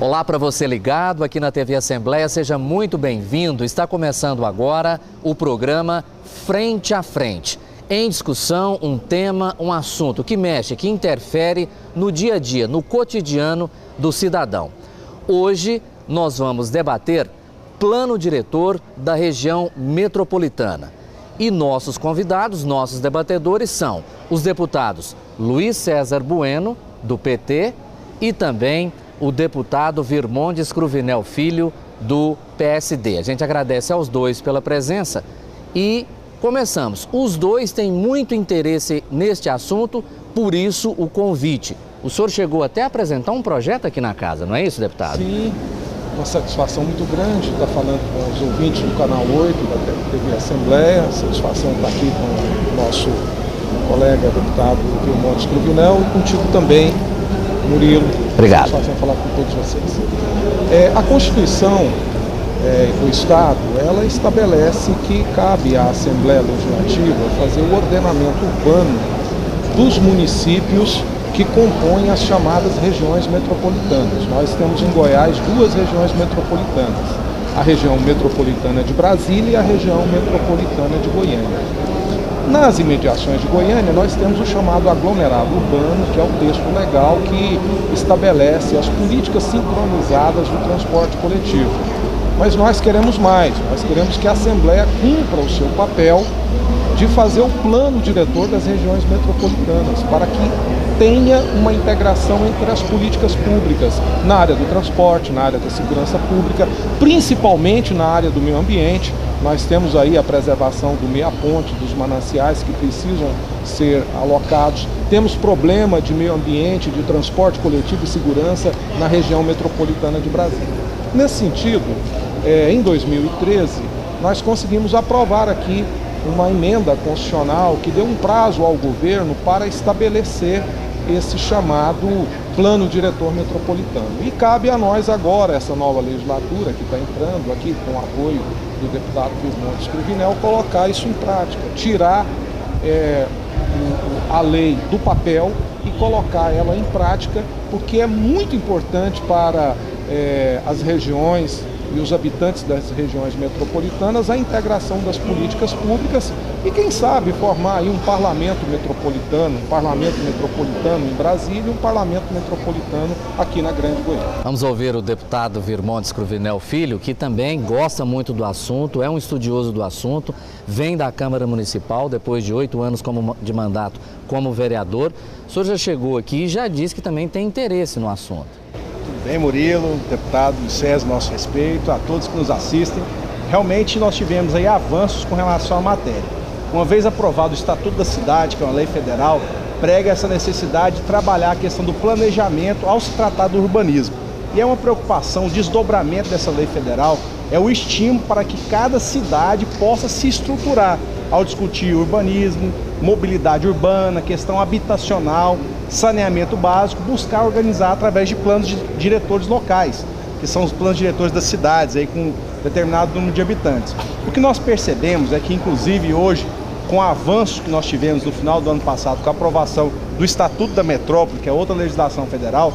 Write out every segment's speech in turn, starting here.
Olá para você ligado aqui na TV Assembleia, seja muito bem-vindo. Está começando agora o programa Frente a Frente. Em discussão, um tema, um assunto que mexe, que interfere no dia a dia, no cotidiano do cidadão. Hoje nós vamos debater plano diretor da região metropolitana. E nossos convidados, nossos debatedores são os deputados Luiz César Bueno, do PT, e também o deputado Virmondes Cruvinel Filho, do PSD. A gente agradece aos dois pela presença e começamos. Os dois têm muito interesse neste assunto, por isso o convite. O senhor chegou até a apresentar um projeto aqui na casa, não é isso, deputado? Sim, uma satisfação muito grande estar falando com os ouvintes do Canal 8 da TV Assembleia. A satisfação estar aqui com o nosso colega deputado Virmondes Cruvinel e contigo também, Murilo. Obrigado. Satisfação falar com todos vocês. A Constituição do Estado, ela estabelece que cabe à Assembleia Legislativa fazer o ordenamento urbano dos municípios que compõem as chamadas regiões metropolitanas. Nós temos em Goiás duas regiões metropolitanas, a região metropolitana de Brasília e a região metropolitana de Goiânia. Nas imediações de Goiânia, nós temos o chamado aglomerado urbano, que é o texto legal que estabelece as políticas sincronizadas do transporte coletivo. Mas nós queremos mais, nós queremos que a Assembleia cumpra o seu papel de fazer o plano diretor das regiões metropolitanas, para que tenha uma integração entre as políticas públicas na área do transporte, na área da segurança pública, principalmente na área do meio ambiente. Nós temos aí a preservação do meia-ponte, dos mananciais que precisam ser alocados. Temos problema de meio ambiente, de transporte coletivo e segurança na região metropolitana de Brasília. Nesse sentido, em 2013, nós conseguimos aprovar aqui uma emenda constitucional que deu um prazo ao governo para estabelecer esse chamado plano diretor metropolitano. E cabe a nós agora, essa nova legislatura que está entrando aqui com o apoio do deputado Virmondes Cruvinel, colocar isso em prática, tirar a lei do papel e colocar ela em prática, porque é muito importante para as regiões e os habitantes das regiões metropolitanas a integração das políticas públicas e, quem sabe, formar aí um parlamento metropolitano em Brasília e um parlamento metropolitano aqui na Grande Goiânia. Vamos ouvir o deputado Virmondes Cruvinel Filho, que também gosta muito do assunto, é um estudioso do assunto, vem da Câmara Municipal depois de 8 anos de mandato como vereador. O senhor já chegou aqui e já disse que também tem interesse no assunto. Bem, Murilo, deputado César, nosso respeito, a todos que nos assistem. Realmente nós tivemos aí avanços com relação à matéria. Uma vez aprovado o Estatuto da Cidade, que é uma lei federal, prega essa necessidade de trabalhar a questão do planejamento ao se tratar do urbanismo. E é uma preocupação, o desdobramento dessa lei federal é o estímulo para que cada cidade possa se estruturar ao discutir urbanismo, mobilidade urbana, questão habitacional, saneamento básico, buscar organizar através de planos diretores locais, que são os planos diretores das cidades, aí com determinado número de habitantes. O que nós percebemos é que, inclusive hoje, com o avanço que nós tivemos no final do ano passado, com a aprovação do Estatuto da Metrópole, que é outra legislação federal,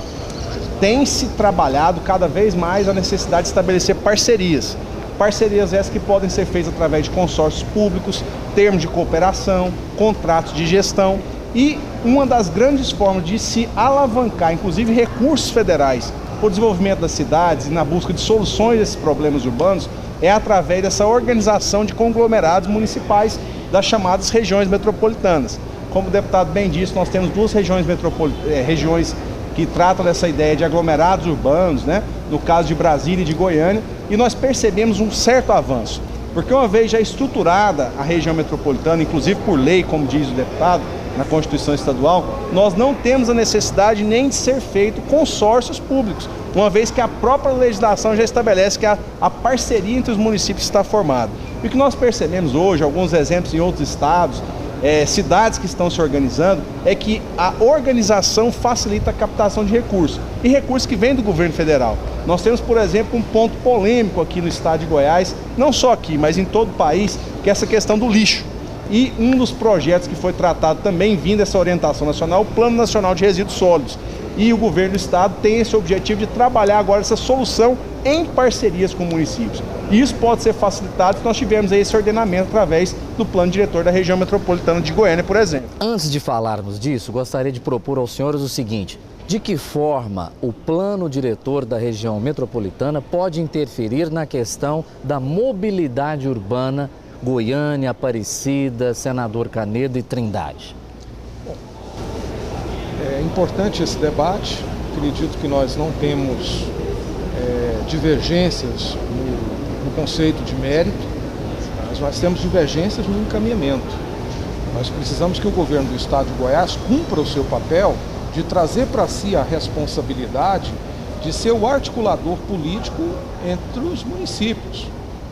tem se trabalhado cada vez mais a necessidade de estabelecer parcerias. Parcerias essas que podem ser feitas através de consórcios públicos, termos de cooperação, contratos de gestão. E uma das grandes formas de se alavancar, inclusive recursos federais, para o desenvolvimento das cidades e na busca de soluções desses problemas urbanos, é através dessa organização de conglomerados municipais das chamadas regiões metropolitanas. Como o deputado bem disse, nós temos duas regiões regiões que tratam dessa ideia de aglomerados urbanos, né? No caso de Brasília e de Goiânia, e nós percebemos um certo avanço, porque uma vez já estruturada a região metropolitana, inclusive por lei, como diz o deputado, na Constituição Estadual, nós não temos a necessidade nem de ser feito consórcios públicos, uma vez que a própria legislação já estabelece que a parceria entre os municípios está formada. E o que nós percebemos hoje, alguns exemplos em outros estados, cidades que estão se organizando, é que a organização facilita a captação de recursos, e recursos que vêm do governo federal. Nós temos, por exemplo, um ponto polêmico aqui no estado de Goiás, não só aqui, mas em todo o país, que é essa questão do lixo. E um dos projetos que foi tratado também, vindo dessa orientação nacional, o Plano Nacional de Resíduos Sólidos, E o governo do estado tem esse objetivo de trabalhar agora essa solução em parcerias com municípios. E isso pode ser facilitado se nós tivermos aí esse ordenamento através do plano diretor da região metropolitana de Goiânia, por exemplo. Antes de falarmos disso, gostaria de propor aos senhores o seguinte: de que forma o plano diretor da região metropolitana pode interferir na questão da mobilidade urbana Goiânia, Aparecida, Senador Canedo e Trindade? É importante esse debate. Acredito que nós não temos divergências no conceito de mérito, mas nós temos divergências no encaminhamento. Nós precisamos que o governo do estado de Goiás cumpra o seu papel de trazer para si a responsabilidade de ser o articulador político entre os municípios,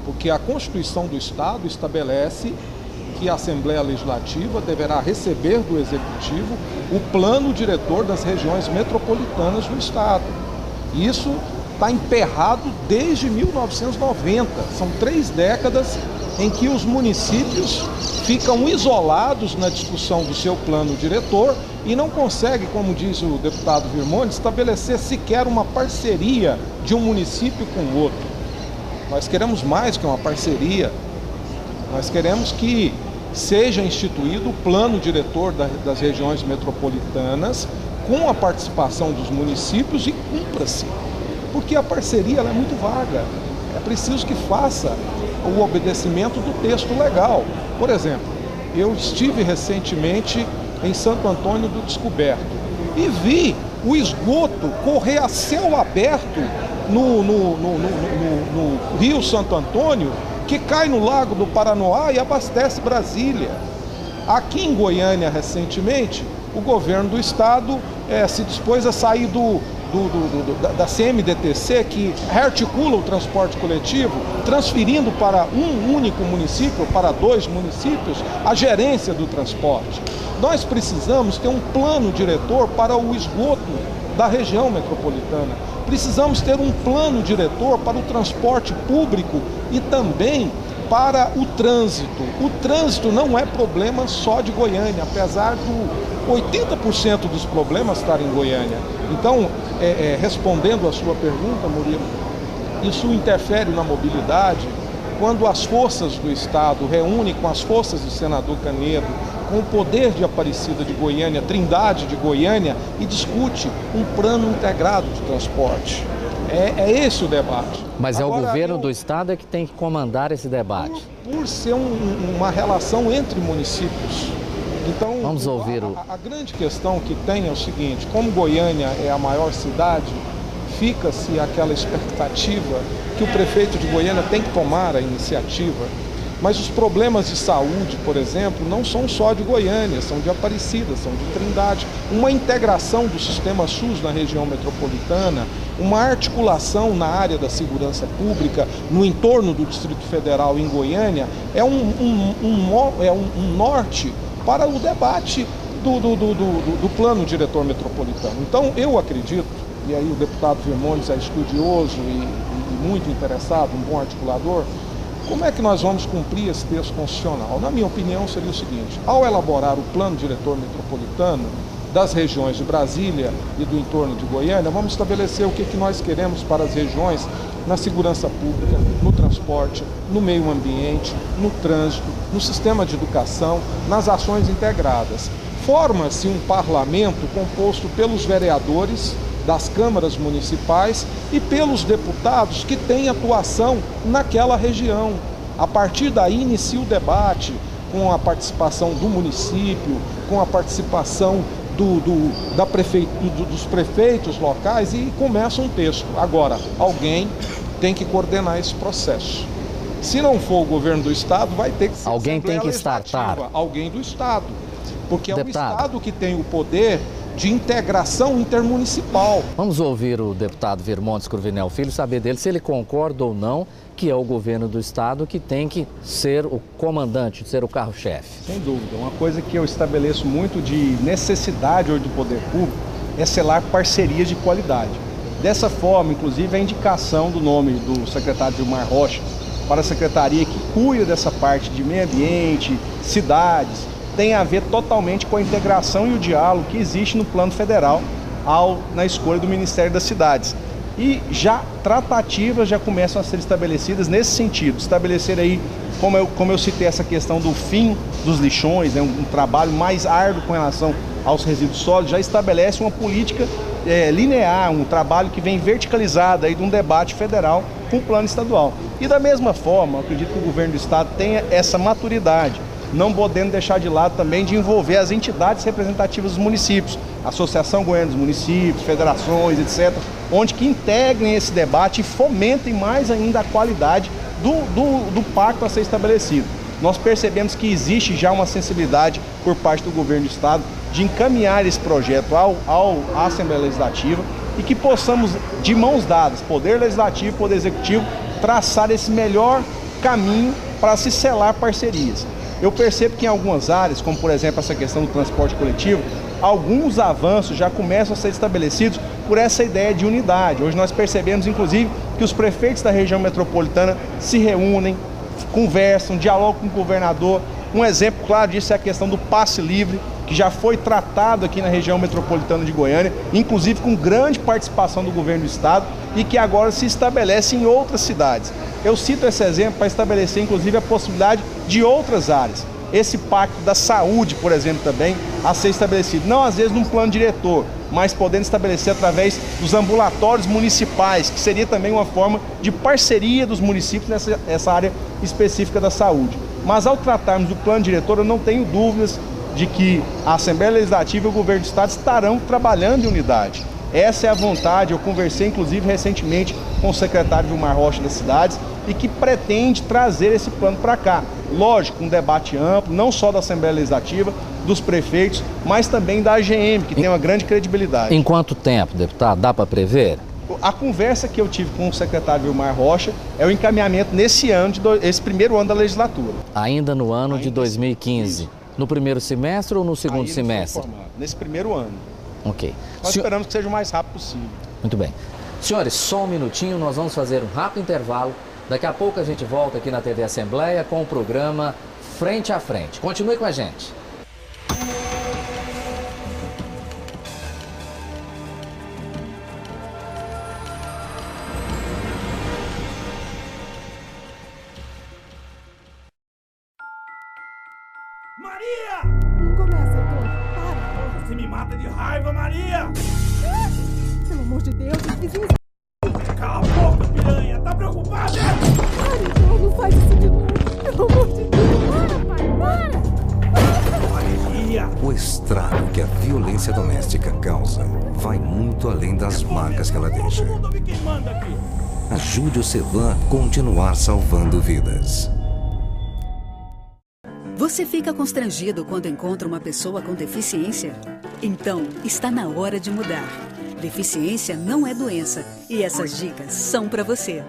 porque a Constituição do Estado estabelece que a Assembleia Legislativa deverá receber do Executivo o plano diretor das regiões metropolitanas do Estado. Isso está emperrado desde 1990. São 3 décadas em que os municípios ficam isolados na discussão do seu plano diretor e não conseguem, como diz o deputado Virmontes, estabelecer sequer uma parceria de um município com o outro. Nós queremos mais que uma parceria. Nós queremos que seja instituído o plano diretor das regiões metropolitanas com a participação dos municípios e cumpra-se. Porque a parceria ela é muito vaga. É preciso que faça o obedecimento do texto legal. Por exemplo, eu estive recentemente em Santo Antônio do Descoberto e vi o esgoto correr a céu aberto no Rio Santo Antônio, que cai no Lago do Paranoá e abastece Brasília. Aqui em Goiânia, recentemente, o governo do estado se dispôs a sair da CMDTC, que articula o transporte coletivo, transferindo para um único município, para 2 municípios, a gerência do transporte. Nós precisamos ter um plano diretor para o esgoto da região metropolitana. Precisamos ter um plano diretor para o transporte público e também para o trânsito. O trânsito não é problema só de Goiânia, apesar de 80% dos problemas estarem em Goiânia. Então, respondendo a sua pergunta, Murilo, isso interfere na mobilidade quando as forças do Estado reúnem com as forças do senador Canedo, com o poder de Aparecida de Goiânia, Trindade de Goiânia, e discute um plano integrado de transporte. É esse o debate. Mas agora, é o governo do estado que tem que comandar esse debate. Por ser uma relação entre municípios. Então, vamos ouvir a grande questão que tem é o seguinte: como Goiânia é a maior cidade, fica-se aquela expectativa que o prefeito de Goiânia tem que tomar a iniciativa. Mas os problemas de saúde, por exemplo, não são só de Goiânia, são de Aparecida, são de Trindade. Uma integração do sistema SUS na região metropolitana, uma articulação na área da segurança pública, no entorno do Distrito Federal em Goiânia, é um norte para o debate do plano diretor metropolitano. Então, eu acredito, e aí o deputado Virmontes é estudioso e muito interessado, um bom articulador, como é que nós vamos cumprir esse texto constitucional? Na minha opinião, seria o seguinte: ao elaborar o plano diretor metropolitano das regiões de Brasília e do entorno de Goiânia, vamos estabelecer o que nós queremos para as regiões na segurança pública, no transporte, no meio ambiente, no trânsito, no sistema de educação, nas ações integradas. Forma-se um parlamento composto pelos vereadores das câmaras municipais e pelos deputados que têm atuação naquela região. A partir daí inicia o debate com a participação do município, com a participação dos prefeitos locais e começa um texto. Agora, alguém tem que coordenar esse processo. Se não for o governo do estado, vai ter que ser alguém tem que startar. Alguém do estado, porque é o estado que tem o poder de integração intermunicipal. Vamos ouvir o deputado Virmontes Cruvinel Filho, saber dele se ele concorda ou não que é o governo do estado que tem que ser o comandante, ser o carro-chefe. Sem dúvida. Uma coisa que eu estabeleço muito de necessidade hoje do poder público é selar parcerias de qualidade. Dessa forma, inclusive, a indicação do nome do secretário Gilmar Rocha para a secretaria que cuida dessa parte de meio ambiente, cidades, tem a ver totalmente com a integração e o diálogo que existe no plano federal na escolha do Ministério das Cidades. E tratativas já começam a ser estabelecidas nesse sentido, estabelecer aí, como eu citei, essa questão do fim dos lixões, né, um trabalho mais árduo com relação aos resíduos sólidos, já estabelece uma política linear, um trabalho que vem verticalizado aí de um debate federal com o plano estadual. E da mesma forma, eu acredito que o governo do estado tenha essa maturidade, não podendo deixar de lado também de envolver as entidades representativas dos municípios, Associação Goiana dos Municípios, federações, etc., onde que integrem esse debate e fomentem mais ainda a qualidade do pacto a ser estabelecido. Nós percebemos que existe já uma sensibilidade por parte do governo do estado de encaminhar esse projeto à Assembleia Legislativa e que possamos, de mãos dadas, Poder Legislativo e Poder Executivo, traçar esse melhor caminho para se selar parcerias. Eu percebo que em algumas áreas, como por exemplo essa questão do transporte coletivo, alguns avanços já começam a ser estabelecidos por essa ideia de unidade. Hoje nós percebemos, inclusive, que os prefeitos da região metropolitana se reúnem, conversam, dialogam com o governador. Um exemplo claro disso é a questão do passe livre, que já foi tratado aqui na região metropolitana de Goiânia, inclusive com grande participação do governo do estado e que agora se estabelece em outras cidades. Eu cito esse exemplo para estabelecer, inclusive, a possibilidade de outras áreas. Esse pacto da saúde, por exemplo, também a ser estabelecido, não às vezes num plano diretor, mas podendo estabelecer através dos ambulatórios municipais, que seria também uma forma de parceria dos municípios nessa área específica da saúde. Mas ao tratarmos do plano diretor, eu não tenho dúvidas de que a Assembleia Legislativa e o Governo do Estado estarão trabalhando em unidade. Essa é a vontade, eu conversei inclusive recentemente com o secretário Vilmar Rocha das cidades e que pretende trazer esse plano para cá. Lógico, um debate amplo, não só da Assembleia Legislativa, dos prefeitos, mas também da AGM, que tem uma grande credibilidade. Em quanto tempo, deputado? Dá para prever? A conversa que eu tive com o secretário Vilmar Rocha é o encaminhamento nesse ano, esse primeiro ano da legislatura. Ainda no ano de 2015? No primeiro semestre ou no segundo semestre? Nesse primeiro ano. Ok. Nós esperamos que seja o mais rápido possível. Muito bem. Senhores, só um minutinho, nós vamos fazer um rápido intervalo. Daqui a pouco a gente volta aqui na TV Assembleia com o programa Frente a Frente. Continue com a gente. Maria! Não começa, Heitor. Para. Você me mata de raiva, Maria! Pelo amor de Deus, os vizinhos... Cala a boca, piranha! Tá preocupada? Para, Heitor, não faz isso de novo. Pelo amor de Deus. Para, pai, para. Maria! O estrago que a violência doméstica causa vai muito além das marcas que ela deixa. Todo mundo ouve quem manda aqui. Ajude o Cevan a continuar salvando vidas. Você fica constrangido quando encontra uma pessoa com deficiência? Então, está na hora de mudar. Deficiência não é doença e essas dicas são para você.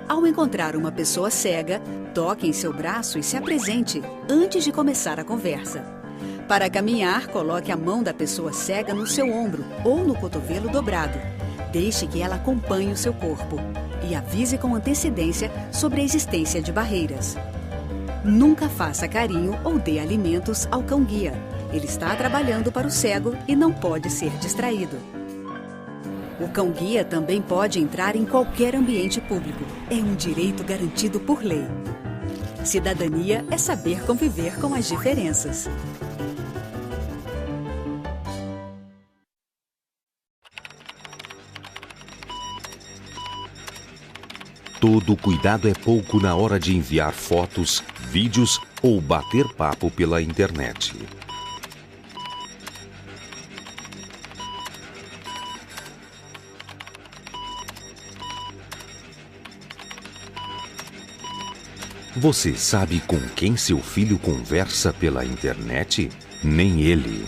Ao encontrar uma pessoa cega, toque em seu braço e se apresente antes de começar a conversa. Para caminhar, coloque a mão da pessoa cega no seu ombro ou no cotovelo dobrado. Deixe que ela acompanhe o seu corpo e avise com antecedência sobre a existência de barreiras. Nunca faça carinho ou dê alimentos ao cão-guia. Ele está trabalhando para o cego e não pode ser distraído. O cão-guia também pode entrar em qualquer ambiente público. É um direito garantido por lei. Cidadania é saber conviver com as diferenças. Todo cuidado é pouco na hora de enviar fotos, vídeos ou bater papo pela internet. Você sabe com quem seu filho conversa pela internet? Nem ele.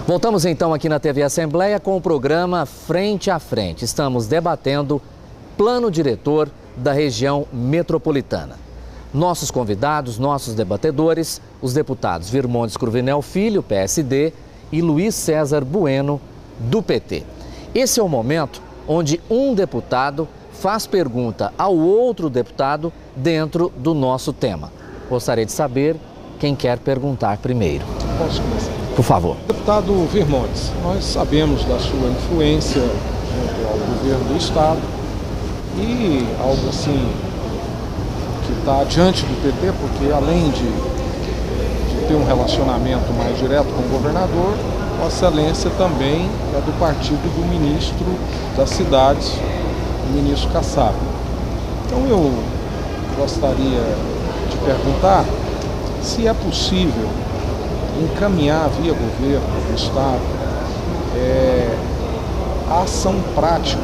Voltamos então aqui na TV Assembleia com o programa Frente a Frente. Estamos debatendo plano diretor da região metropolitana. Nossos convidados, nossos debatedores, os deputados Virmondes Cruvinel Filho, PSD, e Luiz César Bueno, do PT. Esse é o momento onde um deputado faz pergunta ao outro deputado dentro do nosso tema. Gostaria de saber quem quer perguntar primeiro. Posso começar? Por favor. Deputado Virmontes, nós sabemos da sua influência junto ao governo do Estado e algo assim que está diante do PT, porque além de ter um relacionamento mais direto com o governador, Vossa Excelência também é do partido do ministro das cidades, o ministro Kassab. Então eu gostaria de perguntar se é possível encaminhar via governo do Estado a ação prática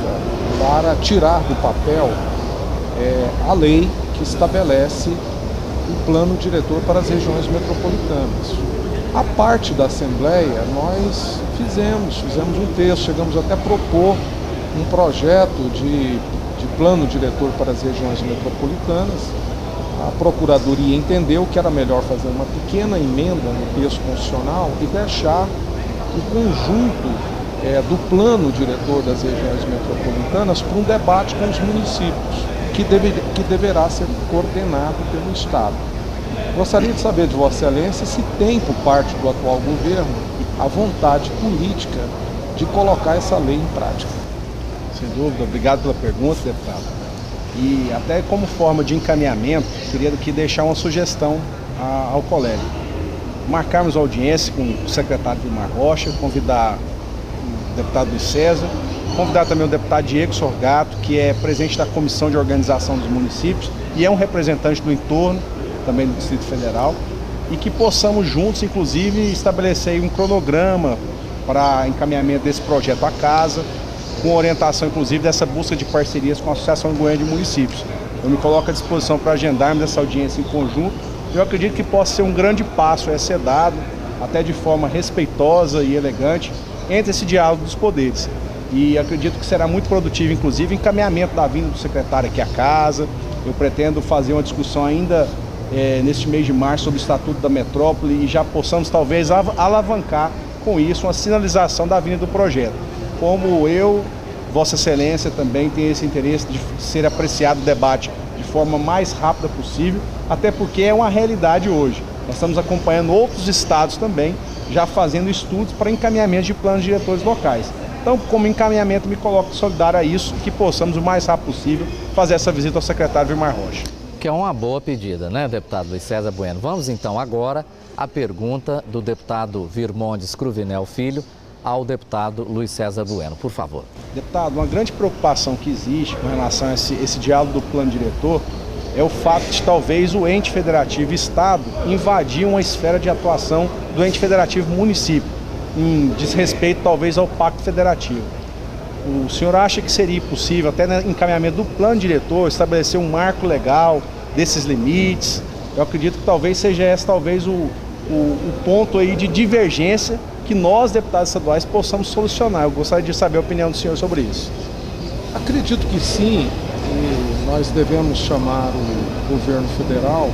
para tirar do papel a lei que estabelece o plano diretor para as regiões metropolitanas. A parte da Assembleia, nós fizemos um texto, chegamos até a propor um projeto de plano diretor para as regiões metropolitanas. A Procuradoria entendeu que era melhor fazer uma pequena emenda no texto constitucional e deixar o conjunto do plano diretor das regiões metropolitanas para um debate com os municípios, que deverá ser coordenado pelo Estado. Gostaria de saber de Vossa Excelência se tem, por parte do atual governo, a vontade política de colocar essa lei em prática. Sem dúvida, obrigado pela pergunta, deputado. E até como forma de encaminhamento, queria aqui deixar uma sugestão ao colega. Marcarmos audiência com o secretário Vilmar Rocha, convidar o deputado Luiz César, convidar também o deputado Diego Sorgato, que é presidente da Comissão de Organização dos Municípios e é um representante do entorno, também do Distrito Federal, e que possamos juntos, inclusive, estabelecer um cronograma para encaminhamento desse projeto à casa, com orientação, inclusive, dessa busca de parcerias com a Associação Goiânia de Municípios. Eu me coloco à disposição para agendarmos essa audiência em conjunto. Eu acredito que possa ser um grande passo a ser dado, até de forma respeitosa e elegante, entre esse diálogo dos poderes. E acredito que será muito produtivo, inclusive, encaminhamento da vinda do secretário aqui à casa. Eu pretendo fazer uma discussão ainda neste mês de março sobre o Estatuto da Metrópole e já possamos, talvez, alavancar com isso uma sinalização da vinda do projeto. Como eu, Vossa Excelência, também tem esse interesse de ser apreciado o debate de forma mais rápida possível, até porque é uma realidade hoje. Nós estamos acompanhando outros estados também, já fazendo estudos para encaminhamento de planos diretores locais. Então, como encaminhamento, me coloco solidário a isso, que possamos, o mais rápido possível, fazer essa visita ao secretário Vilmar Rocha. Que é uma boa pedida, né, deputado Luiz César Bueno? Vamos então agora à pergunta do deputado Virmontes Cruvinel Filho ao deputado Luiz César Bueno, por favor. Deputado, uma grande preocupação que existe com relação a esse diálogo do plano diretor é o fato de talvez o ente federativo Estado invadir uma esfera de atuação do ente federativo município, em desrespeito talvez ao pacto federativo. O senhor acha que seria possível, até no encaminhamento do plano diretor, estabelecer um marco legal desses limites? Eu acredito que talvez seja esse o ponto aí de divergência que nós, deputados estaduais, possamos solucionar. Eu gostaria de saber a opinião do senhor sobre isso. Acredito que sim, e nós devemos chamar o governo federal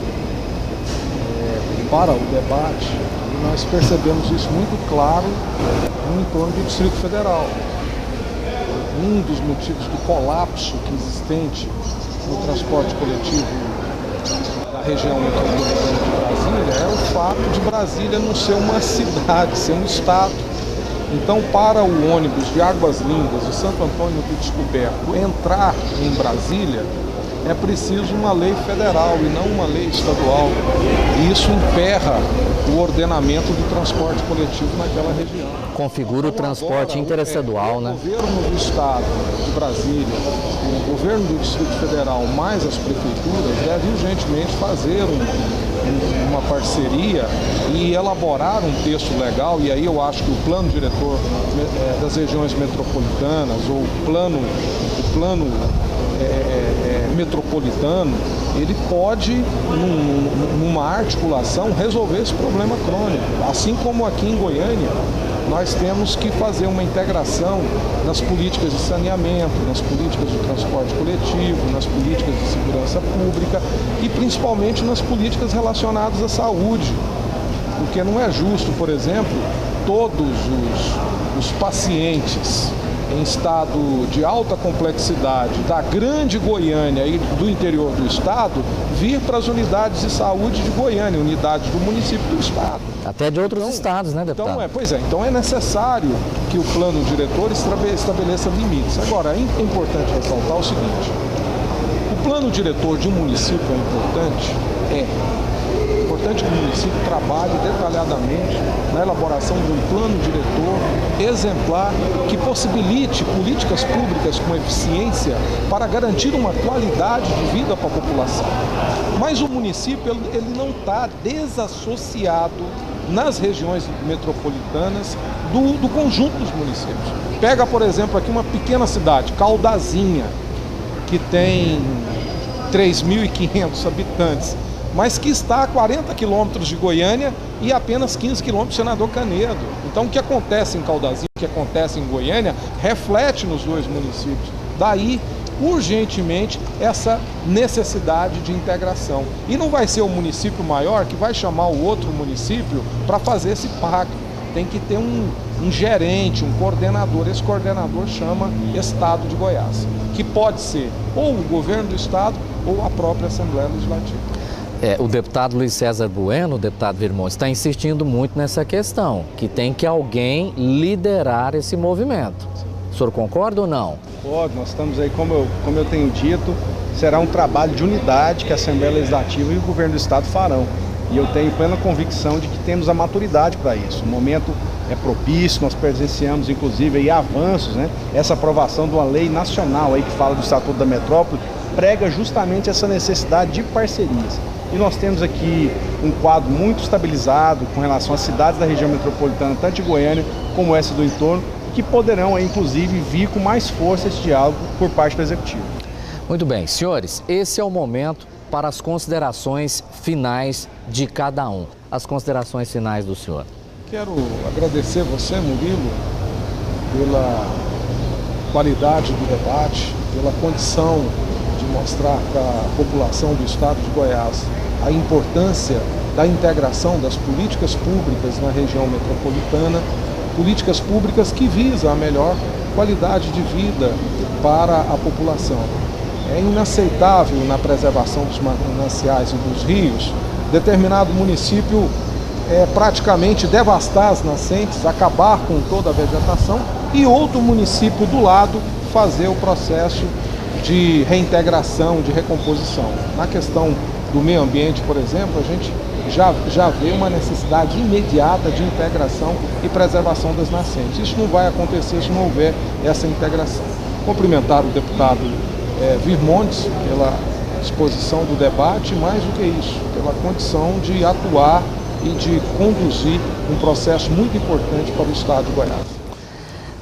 para o debate, e nós percebemos isso muito claro no entorno do Distrito Federal. Um dos motivos do colapso que existente no transporte coletivo da região metropolitana de Brasília é o fato de Brasília não ser uma cidade, ser um estado. Então, para o ônibus de Águas Lindas, de Santo Antônio do Descoberto, entrar em Brasília, é preciso uma lei federal e não uma lei estadual. E isso emperra o ordenamento do transporte coletivo naquela região. Configura o transporte interestadual, né? O governo do Estado de Brasília, o governo do Distrito Federal, mais as prefeituras, devem urgentemente fazer uma parceria e elaborar um texto legal, e aí eu acho que o plano diretor das regiões metropolitanas ou o plano metropolitano, ele pode, numa articulação, resolver esse problema crônico. Assim como aqui em Goiânia, nós temos que fazer uma integração nas políticas de saneamento, nas políticas de transporte coletivo, nas políticas de segurança pública e principalmente nas políticas relacionadas à saúde. Porque não é justo, por exemplo, todos os pacientes em estado de alta complexidade da grande Goiânia e do interior do estado vir para as unidades de saúde de Goiânia, unidades do município do estado. Até de outros estados, né, deputado? Então é necessário que o plano diretor estabeleça limites. Agora, é importante ressaltar o seguinte: o plano diretor de um município é importante que o município trabalhe detalhadamente na elaboração de um plano diretor exemplar que possibilite políticas públicas com eficiência para garantir uma qualidade de vida para a população. Mas o município ele não está desassociado nas regiões metropolitanas do conjunto dos municípios. Pega, por exemplo, aqui uma pequena cidade, Caldazinha, que tem 3.500 habitantes, mas que está a 40 quilômetros de Goiânia e apenas 15 quilômetros de Senador Canedo. Então, o que acontece em Caldazinho, o que acontece em Goiânia, reflete nos dois municípios. Daí, urgentemente, essa necessidade de integração. E não vai ser o município maior que vai chamar o outro município para fazer esse pacto. Tem que ter um gerente, um coordenador. Esse coordenador chama Estado de Goiás, que pode ser ou o governo do estado ou a própria Assembleia Legislativa. O deputado Luiz César Bueno, o deputado Virmontes, está insistindo muito nessa questão, que tem que alguém liderar esse movimento. O senhor concorda ou não? Concordo, nós estamos aí, como eu tenho dito, será um trabalho de unidade que a Assembleia Legislativa e o governo do estado farão. E eu tenho plena convicção de que temos a maturidade para isso. O momento é propício, nós presenciamos inclusive aí avanços, né? Essa aprovação de uma lei nacional aí que fala do Estatuto da Metrópole prega justamente essa necessidade de parcerias. E nós temos aqui um quadro muito estabilizado com relação às cidades da região metropolitana, tanto de Goiânia como essa do entorno, que poderão, inclusive, vir com mais força esse diálogo por parte do Executivo. Muito bem, senhores, esse é o momento para as considerações finais de cada um. As considerações finais do senhor. Quero agradecer você, Murilo, pela qualidade do debate, pela condição de mostrar para a população do estado de Goiás a importância da integração das políticas públicas na região metropolitana, políticas públicas que visam a melhor qualidade de vida para a população. É inaceitável na preservação dos mananciais e dos rios determinado município praticamente devastar as nascentes, acabar com toda a vegetação e outro município do lado fazer o processo de reintegração, de recomposição. Na questão do meio ambiente, por exemplo, a gente já vê uma necessidade imediata de integração e preservação das nascentes. Isso não vai acontecer se não houver essa integração. Cumprimentar o deputado Virmontes pela disposição do debate, mais do que isso, pela condição de atuar e de conduzir um processo muito importante para o estado de Goiás.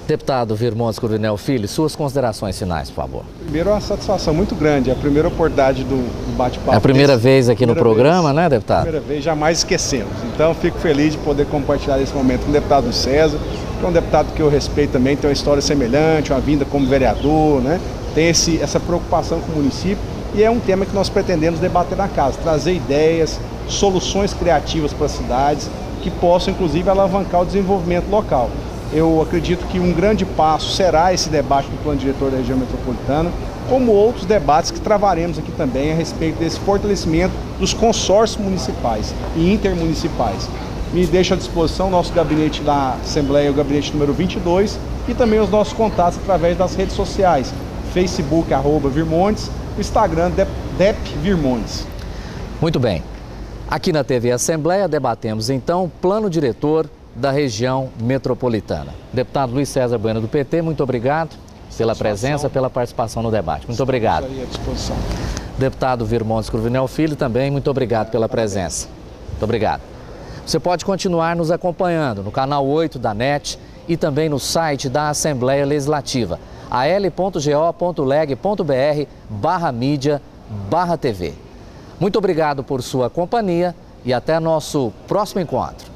Deputado Virmontes Cruvinel Filho, suas considerações finais, por favor. Primeiro, é uma satisfação muito grande, é a primeira oportunidade do bate-papo. É a primeira vez aqui no programa, né, deputado? Primeira vez, jamais esquecemos. Então, fico feliz de poder compartilhar esse momento com o deputado César, que é um deputado que eu respeito também, tem uma história semelhante, uma vinda como vereador, né? Tem essa preocupação com o município e é um tema que nós pretendemos debater na casa, trazer ideias, soluções criativas para as cidades que possam, inclusive, alavancar o desenvolvimento local. Eu acredito que um grande passo será esse debate do plano diretor da região metropolitana, como outros debates que travaremos aqui também a respeito desse fortalecimento dos consórcios municipais e intermunicipais. Me deixo à disposição o nosso gabinete da Assembleia, o gabinete número 22, e também os nossos contatos através das redes sociais, Facebook, @Virmontes, Instagram, Dep Virmontes. Muito bem. Aqui na TV Assembleia debatemos então o plano diretor da região metropolitana. Deputado Luiz César Bueno do PT, muito obrigado pela presença, pela participação no debate. Muito obrigado. Aí à disposição. Deputado Virmontes Cruvinel Filho também, muito obrigado pela presença. Muito obrigado. Você pode continuar nos acompanhando no canal 8 da NET e também no site da Assembleia Legislativa, al.go.leg.br/mídia/TV. Muito obrigado por sua companhia e até nosso próximo encontro.